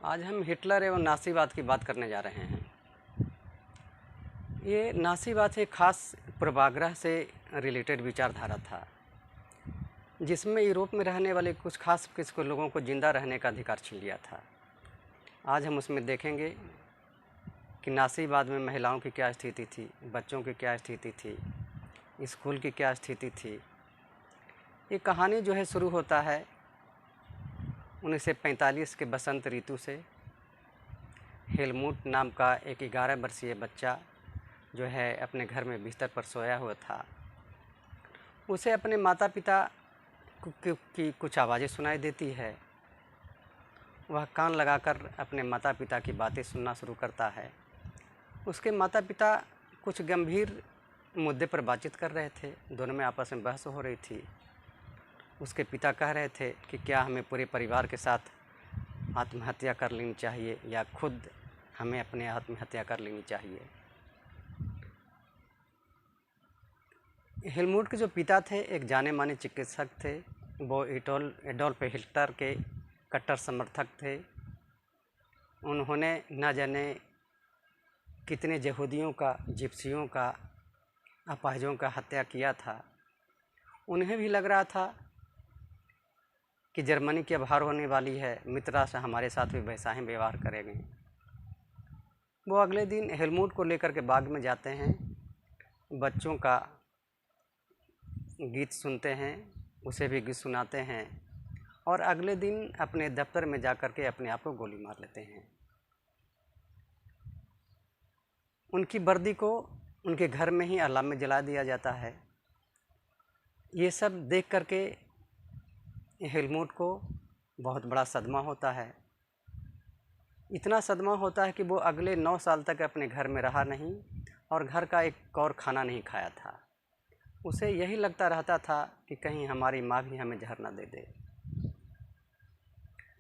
आज हम हिटलर एवं नासीवाद की बात करने जा रहे हैं। ये नासीवाद एक खास पूर्वाग्रह से रिलेटेड विचारधारा था, जिसमें यूरोप में रहने वाले कुछ खास किस्म के लोगों को जिंदा रहने का अधिकार छीन लिया था। आज हम उसमें देखेंगे कि नासीवाद में महिलाओं की क्या स्थिति थी, बच्चों की क्या स्थिति थी, स्कूल की क्या स्थिति थी। ये कहानी जो है शुरू होता है 1945 के बसंत ऋतु से। हेलमुट नाम का एक 11 वर्षीय बच्चा जो है अपने घर में बिस्तर पर सोया हुआ था। उसे अपने माता पिता की कुछ आवाज़ें सुनाई देती है। वह कान लगाकर अपने माता पिता की बातें सुनना शुरू करता है। उसके माता पिता कुछ गंभीर मुद्दे पर बातचीत कर रहे थे। दोनों में आपस में बहस हो रही थी। उसके पिता कह रहे थे कि क्या हमें पूरे परिवार के साथ आत्महत्या कर लेनी चाहिए या खुद हमें अपने आत्महत्या कर लेनी चाहिए। हेलमुट के जो पिता थे एक जाने माने चिकित्सक थे। वो एडोल्फ हिटलर के कट्टर समर्थक थे। उन्होंने न जाने कितने यहूदियों का, जिप्सियों का, अपाहिजों का हत्या किया था। उन्हें भी लग रहा था कि जर्मनी की अब हार होने वाली है, मित्र राष्ट्र हमारे साथ भी वैसा ही व्यवहार करेंगे। वो अगले दिन हेलमुट को लेकर के बाग में जाते हैं, बच्चों का गीत सुनते हैं, उसे भी गीत सुनाते हैं और अगले दिन अपने दफ्तर में जाकर के अपने आप को गोली मार लेते हैं। उनकी वर्दी को उनके घर में ही अलाव में जला दिया जाता है। ये सब देख करके हेलमुट को बहुत बड़ा सदमा होता है। इतना सदमा होता है कि वो अगले 9 साल तक अपने घर में रहा नहीं और घर का एक और खाना नहीं खाया था। उसे यही लगता रहता था कि कहीं हमारी माँ भी हमें जहर न दे दे।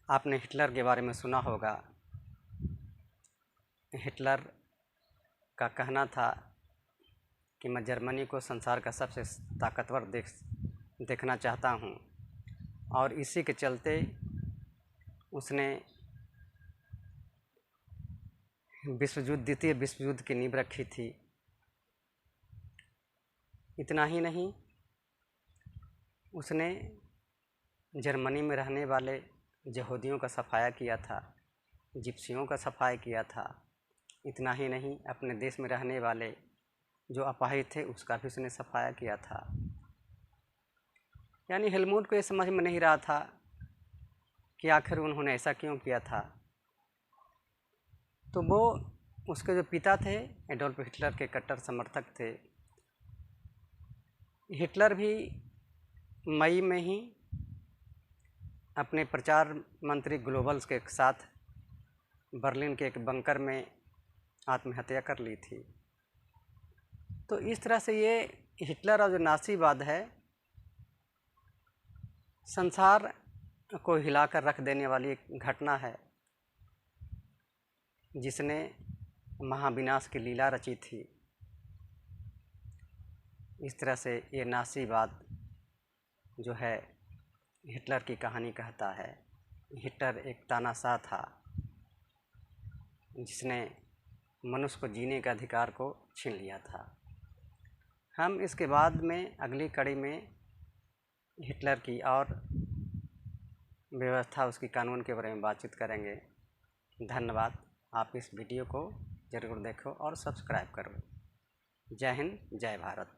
आपने हिटलर के बारे में सुना होगा। हिटलर का कहना था कि मैं जर्मनी को संसार का सबसे ताकतवर देखना चाहता हूँ और इसी के चलते उसने द्वितीय विश्व युद्ध की नींव रखी थी। इतना ही नहीं, उसने जर्मनी में रहने वाले यहूदियों का सफाया किया था, जिप्सियों का सफाया किया था। इतना ही नहीं, अपने देश में रहने वाले जो अपाहिज थे उसका भी उसने सफाया किया था। यानी हेलमुट को ये समझ में नहीं रहा था कि आखिर उन्होंने ऐसा क्यों किया था। तो वो उसके जो पिता थे एडोल्फ हिटलर के कट्टर समर्थक थे। हिटलर भी मई में ही अपने प्रचार मंत्री ग्लोबल्स के साथ बर्लिन के एक बंकर में आत्महत्या कर ली थी। तो इस तरह से ये हिटलर और जो नासीवाद है संसार को हिलाकर रख देने वाली एक घटना है, जिसने महाविनाश की लीला रची थी। इस तरह से ये नासीवाद जो है हिटलर की कहानी कहता है। हिटलर एक तानाशाह था जिसने मनुष्य को जीने के अधिकार को छीन लिया था। हम इसके बाद में अगली कड़ी में हिटलर की और व्यवस्था, उसकी कानून के बारे में बातचीत करेंगे। धन्यवाद। आप इस वीडियो को ज़रूर देखो और सब्सक्राइब करो। जय हिंद, जय भारत।